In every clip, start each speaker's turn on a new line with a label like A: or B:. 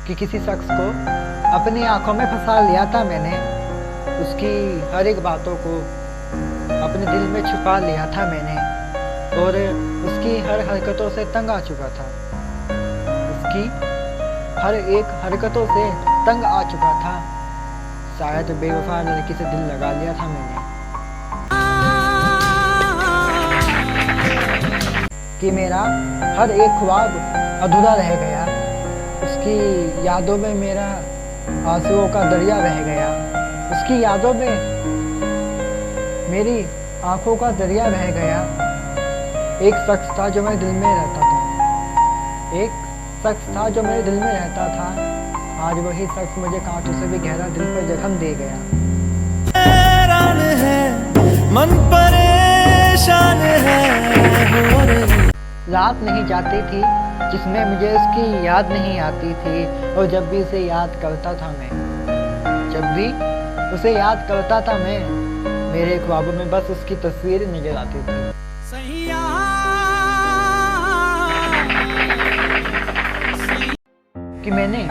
A: कि किसी शख्स को अपनी आंखों में फंसा लिया था मैंने, उसकी हर एक बातों को अपने दिल में छुपा लिया था मैंने और उसकी हर हरकतों से तंग आ चुका था, उसकी हर एक हरकतों से तंग आ चुका था। शायद बेवफा लड़की से दिल लगा लिया था मैंने कि मेरा हर एक ख्वाब अधूरा रह गया, उसकी यादों में मेरा आंसुओं का दरिया बह गया, उसकी यादों में मेरी आंखों का दरिया बह गया। एक शख्स था जो मेरे दिल में रहता था, एक शख्स था जो मेरे दिल में रहता था, आज वही शख्स मुझे कांटों से भी गहरा दिल पर जख्म दे गया।
B: हैरान है मन परेशान है,
A: रात नहीं जाती थी जिसमें मुझे उसकी याद नहीं आती थी, और जब भी उसे याद करता था मैं, जब भी उसे याद करता था मैं, मेरे ख्वाबों में बस उसकी तस्वीर नजर आती थी। कि मैंने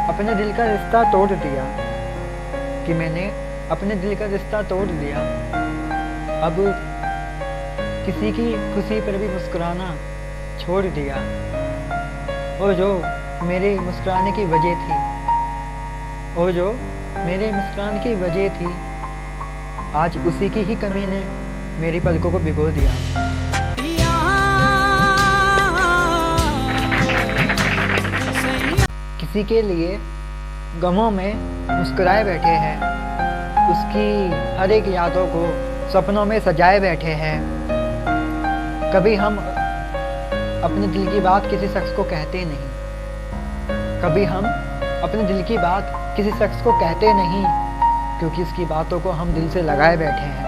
A: अपने दिल का रिश्ता तोड़ दिया, कि मैंने अपने दिल का रिश्ता तोड़ दिया। अब किसी की खुशी पर भी मुस्कुराना छोड़ दिया, और जो मेरे मुस्कुराने की वजह थी, और जो मेरे मुस्कुराने की वजह थी, आज उसी की ही कमी ने मेरी पलकों को भिगो दिया। किसी के लिए गमों में मुस्कुराए बैठे हैं, उसकी हर एक यादों को सपनों में सजाए बैठे हैं। कभी हम अपने दिल की बात किसी शख्स को कहते नहीं, कभी हम अपने दिल की बात किसी शख्स को कहते नहीं, क्योंकि उसकी बातों को हम दिल से लगाए बैठे हैं।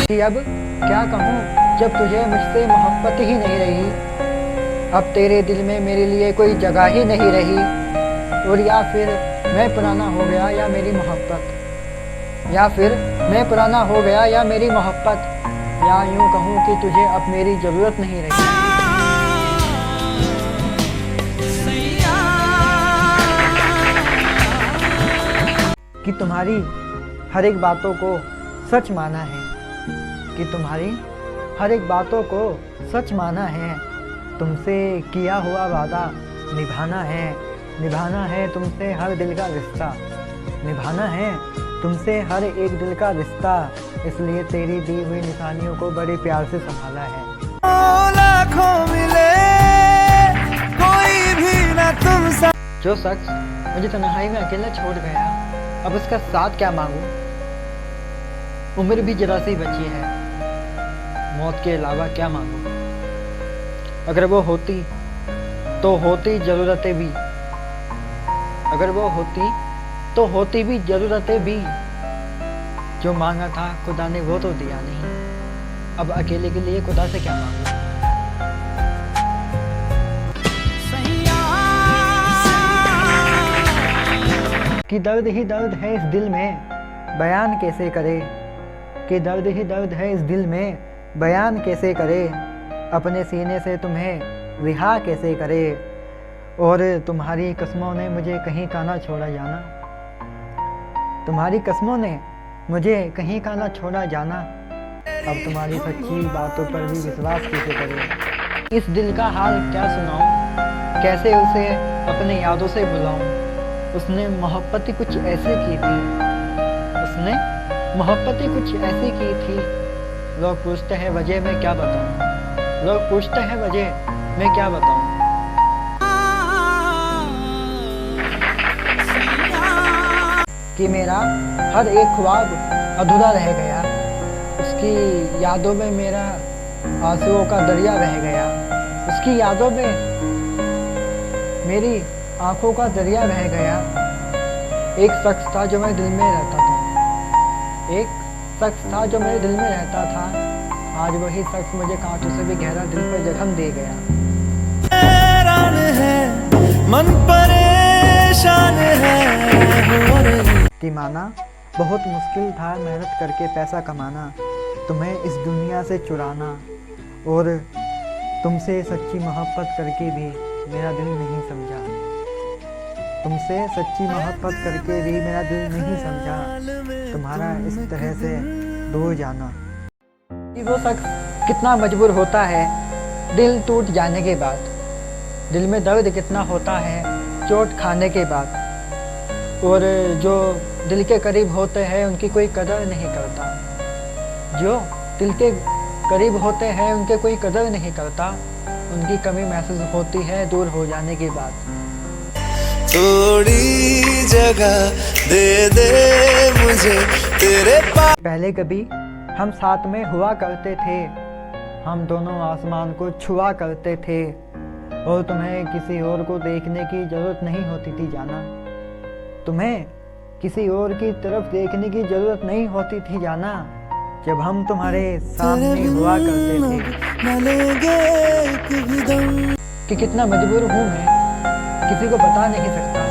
A: कि अब क्या कहूँ जब तुझे मुझसे मोहब्बत ही नहीं रही, अब तेरे दिल में मेरे लिए कोई जगह ही नहीं रही, और या फिर मैं पुराना हो गया या मेरी मोहब्बत, या फिर मैं पुराना हो गया या मेरी मोहब्बत, या यूं कहूँ कि तुझे अब मेरी ज़रूरत नहीं रही। कि तुम्हारी हर एक बातों को सच माना है, कि तुम्हारी हर एक बातों को सच माना है, तुमसे किया हुआ वादा निभाना है, निभाना है तुमसे हर दिल का रिश्ता, निभाना है तुमसे हर एक दिल का रिश्ता, इसलिए तेरी दी हुई निशानियों को बड़े प्यार से संभाला है।
B: लाखों मिले कोई भी ना तुम सा।
A: जो शख्स मुझे तन्हाई में अकेला छोड़ गया, अब उसका साथ क्या मांगूं, उम्र भी जरा सी बची है, मौत के अलावा क्या मांगूं। अगर वो होती तो होती ज़रूरतें भी, अगर वो होती तो होती भी ज़रूरतें भी, जो मांगा था खुदा ने वो तो दिया नहीं, अब अकेले के लिए खुदा से क्या मांगूं। कि दर्द ही दर्द है इस दिल में, बयान कैसे करे, कि दर्द ही दर्द है इस दिल में, बयान कैसे करे, अपने सीने से तुम्हें रिहा कैसे करे, और तुम्हारी कसमों ने मुझे कहीं का ना छोड़ा जाना, तुम्हारी कसमों ने मुझे कहीं का ना छोड़ा जाना, अब तुम्हारी सच्ची बातों पर भी विश्वास कैसे करे। इस दिल का हाल क्या सुनाऊं, कैसे उसे अपने यादों से बुलाऊं, उसने मोहब्बत कुछ ऐसे की थी, उसने मोहब्बत कुछ ऐसी की थी। लोग पूछते हैं वजह मैं क्या बताऊं, लोग पूछते हैं वजह मैं क्या बताऊं। कि मेरा हर एक ख्वाब अधूरा रह गया, उसकी यादों में मेरा आंसुओं का दरिया बह गया, उसकी यादों में मेरी आंखों का दरिया बह गया। एक शख्स था जो मेरे दिल में रहता था, एक शख्स था जो मेरे दिल में रहता था, आज वही शख्स मुझे कांटों से भी गहरा दिल पर जख्म दे गया।
B: हैरान है मन परेशान है।
A: कि माना बहुत मुश्किल था मेहनत करके पैसा कमाना, तुम्हें इस दुनिया से चुराना, और तुमसे सच्ची मोहब्बत करके भी मेरा दिल नहीं समझा, तुमसे सच्ची मोहब्बत करके भी मेरा दिल नहीं समझा, तुम्हारा इस तरह से दूर जाना। कि वो शख्स कितना मजबूर होता है दिल टूट जाने के बाद, दिल में दर्द कितना होता है चोट खाने के बाद, और जो दिल के करीब होते हैं उनकी कोई कदर नहीं करता, जो दिल के करीब होते हैं उनके कोई कदर नहीं करता, उनकी कमी महसूस होती है दूर हो जाने के बाद।
B: थोड़ी जगह दे दे मुझे तेरे पास।
A: पहले कभी हम साथ में हुआ करते थे, हम दोनों आसमान को छुआ करते थे, और तुम्हें किसी और को देखने की ज़रूरत नहीं होती थी जाना, तुम्हें किसी और की तरफ देखने की ज़रूरत नहीं होती थी जाना, जब हम तुम्हारे सामने हुआ करते थे। कि कितना मजबूर हूँ मैं किसी को बता नहीं सकता,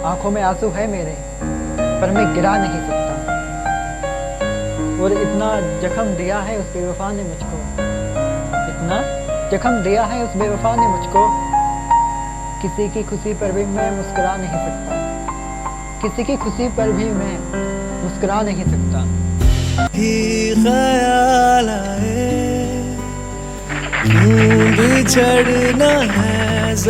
A: आंखों में आंसू है मेरे पर मैं गिरा नहीं सकता, और इतना जख्म दिया है उस बेवफा ने मुझको, इतना जख्म दिया है उस बेवफा ने मुझको, किसी की खुशी पर भी मैं मुस्कुरा नहीं सकता, किसी की खुशी पर भी मैं मुस्कुरा नहीं सकता।
B: ही ख्याल आए क्यों बिछड़ना है